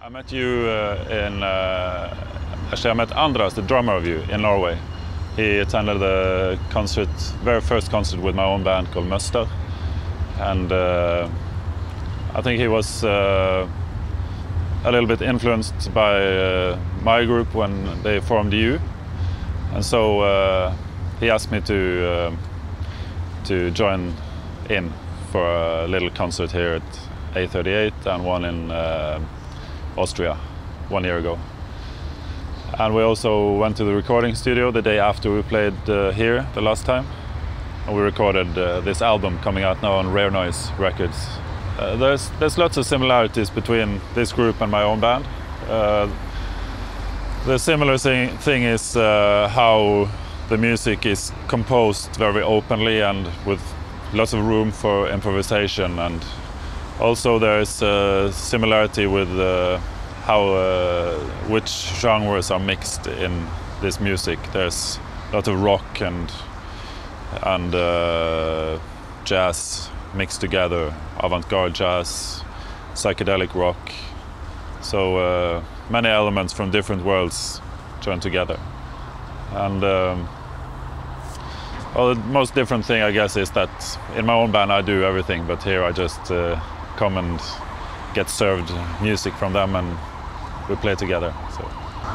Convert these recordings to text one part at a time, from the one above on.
I met you actually I met Andras, the drummer of you, in Norway. He attended the concert, very first concert with my own band called Moster. And I think he was a little bit influenced by my group when they formed you. And so he asked me to join in for a little concert here at A38 and one in Austria 1 year ago. And we also went to the recording studio the day after we played here the last time. And we recorded this album coming out now on Rare Noise Records. There's lots of similarities between this group and my own band. The similar thing is how the music is composed very openly and with lots of room for improvisation, and also there's a similarity with which genres are mixed in this music. There's a lot of rock and jazz mixed together, avant-garde jazz, psychedelic rock. So many elements from different worlds joined together. And well, the most different thing, I guess, is that in my own band I do everything, but here I just come and get served music from them and we play together. So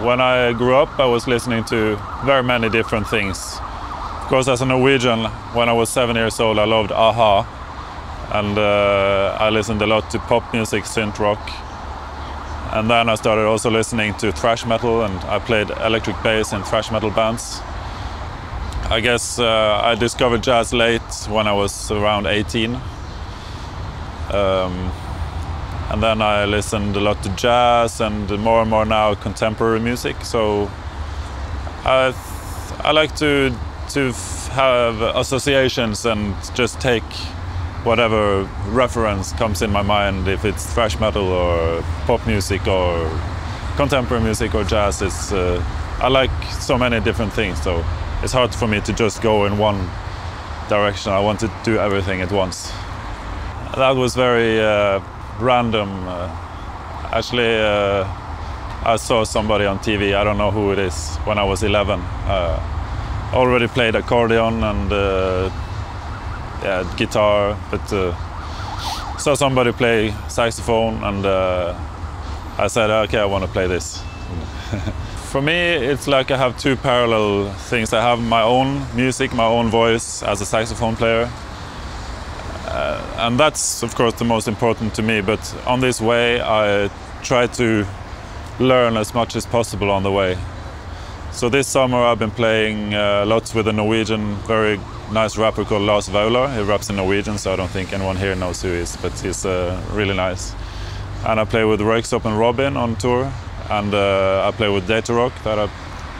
when I grew up, I was listening to very many different things. Of course, as a Norwegian, when I was 7 years old, I loved a-ha, and I listened a lot to pop music, synth rock. And then I started also listening to thrash metal, and I played electric bass in thrash metal bands. I guess I discovered jazz late, when I was around 18. And then I listened a lot to jazz and more now contemporary music. So I like to have associations and just take whatever reference comes in my mind, if it's thrash metal or pop music or contemporary music or jazz. I like so many different things, so it's hard for me to just go in one direction. I want to do everything at once. That was very random. Actually, I saw somebody on TV, I don't know who it is, when I was 11. Already played accordion and guitar, but saw somebody play saxophone, and I said, okay, I want to play this. For me, it's like I have two parallel things. I have my own music, my own voice as a saxophone player. And that's, of course, the most important to me. But on this way, I try to learn as much as possible on the way. So this summer, I've been playing lots with a Norwegian, very nice rapper called Lars Vaular. He raps in Norwegian, so I don't think anyone here knows who he is, but he's really nice. And I play with Røyksopp and Robin on tour. And I play with Data Rock, that I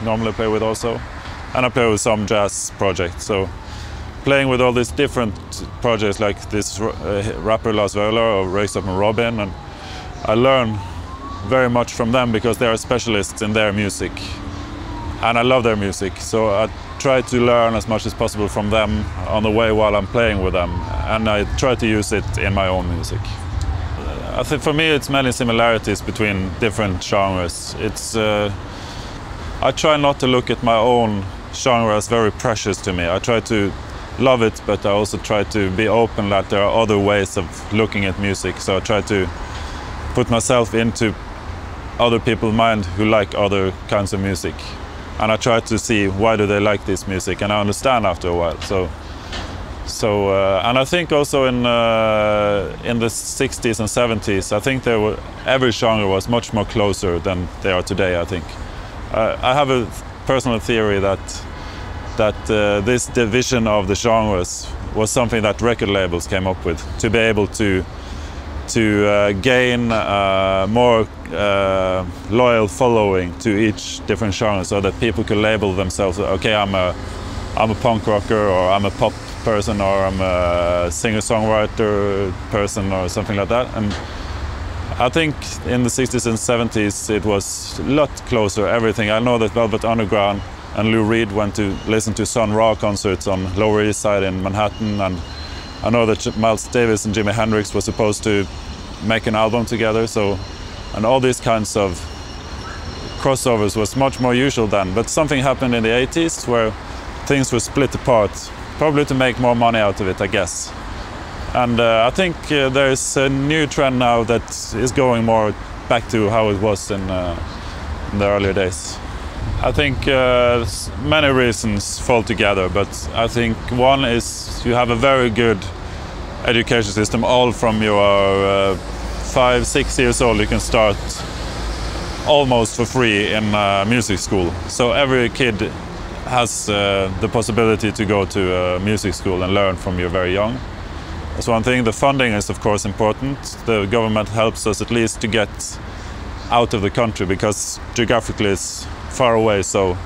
normally play with also. And I play with some jazz projects. So playing with all these different projects, like this rapper Lars Vaular or Røyksopp and Robin, and I learn very much from them because they are specialists in their music. And I love their music, so I try to learn as much as possible from them on the way while I'm playing with them. And I try to use it in my own music. I think for me it's many similarities between different genres. I try not to look at my own genre as very precious to me. I try to love it, but I also try to be open that there are other ways of looking at music. So I try to put myself into other people's mind who like other kinds of music. And I try to see why do they like this music, and I understand after a while. And I think also in the 60s and 70s, I think every genre was much more closer than they are today, I think. I have a personal theory that this division of the genres was something that record labels came up with, to be able to gain more loyal following to each different genre, so that people could label themselves, okay, I'm a punk rocker, or I'm a pop person, or I'm a singer-songwriter person, or something like that. And I think in the 60s and 70s it was a lot closer, everything. I know that Velvet Underground and Lou Reed went to listen to Sun Ra concerts on Lower East Side in Manhattan, and I know that Miles Davis and Jimi Hendrix were supposed to make an album together, so and all these kinds of crossovers was much more usual then. But something happened in the 80s where things were split apart, probably to make more money out of it, I guess. And I think there's a new trend now that is going more back to how it was in the earlier days. I think many reasons fall together, but I think one is you have a very good education system. All from your 5, 6 years old you can start almost for free in music school. So every kid has the possibility to go to music school and learn from you're very young. That's one thing. The funding is of course important. The government helps us at least to get out of the country because geographically it's far away, so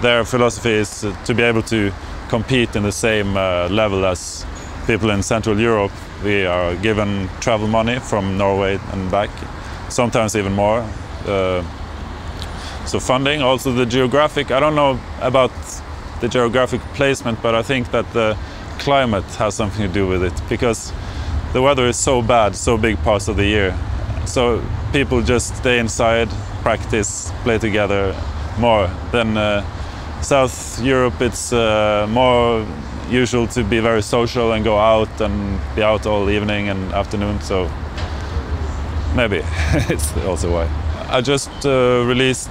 their philosophy is to be able to compete in the same level as people in Central Europe. We are given travel money from Norway and back, sometimes even more. So funding, also the geographic, I don't know about the geographic placement, but I think that the climate has something to do with it, because the weather is so bad so big parts of the year. So people just stay inside, practice, play together more. Than South Europe, it's more usual to be very social and go out and be out all evening and afternoon, so maybe it's also why. I just released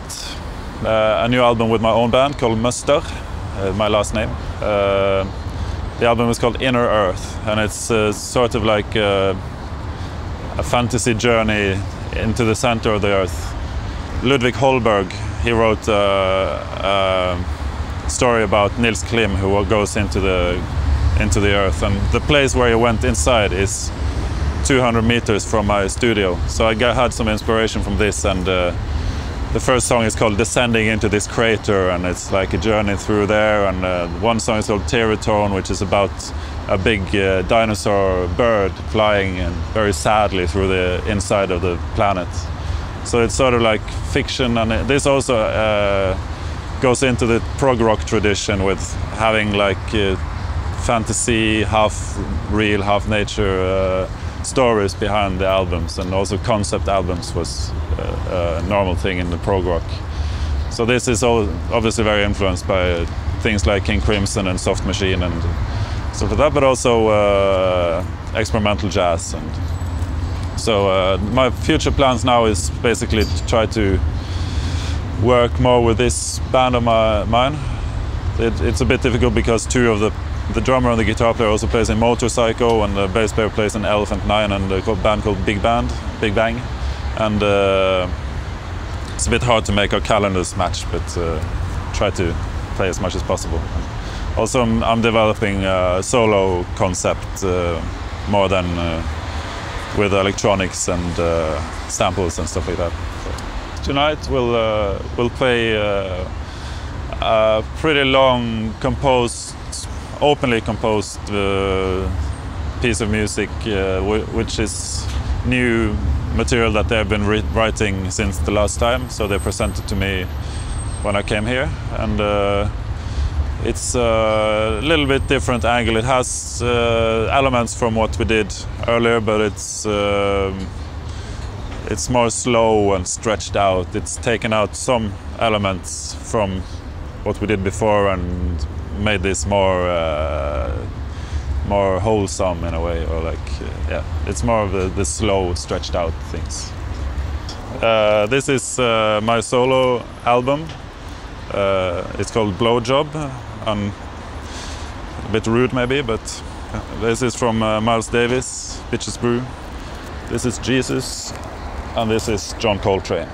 a new album with my own band called Moster, my last name. The album is called Inner Earth, and it's sort of like a fantasy journey into the center of the earth. Ludwig Holberg, he wrote a story about Nils Klim, who goes into the earth, and the place where he went inside is 200 meters from my studio. So I had some inspiration from this, and the first song is called Descending into this crater, and it's like a journey through there. And one song is called Teratone, which is about a big dinosaur bird flying and very sadly through the inside of the planet. So it's sort of like fiction, and this also goes into the prog rock tradition with having like fantasy, half real, half nature stories behind the albums, and also concept albums was a normal thing in the prog rock. So this is all obviously very influenced by things like King Crimson and Soft Machine and stuff like that, but also experimental jazz. And so my future plans now is basically to try to work more with this band of mine. It's a bit difficult because two of the drummer and the guitar player also plays in Motorpsycho, and the bass player plays in Elephant Nine and a band called Big Bang. And it's a bit hard to make our calendars match, but try to play as much as possible. Also, I'm developing a solo concept more than with electronics and samples and stuff like that. So tonight we'll play a pretty long openly composed piece of music, which is new material that they've been writing since the last time. So they presented to me when I came here, and it's a little bit different angle. It has elements from what we did earlier, but it's more slow and stretched out. It's taken out some elements from what we did before and made this more wholesome in a way, or like yeah, it's more of the slow, stretched out things. This is my solo album. It's called Blowjob. A bit rude maybe, but this is from Miles Davis, Bitches Brew. This is Jesus, and this is John Coltrane.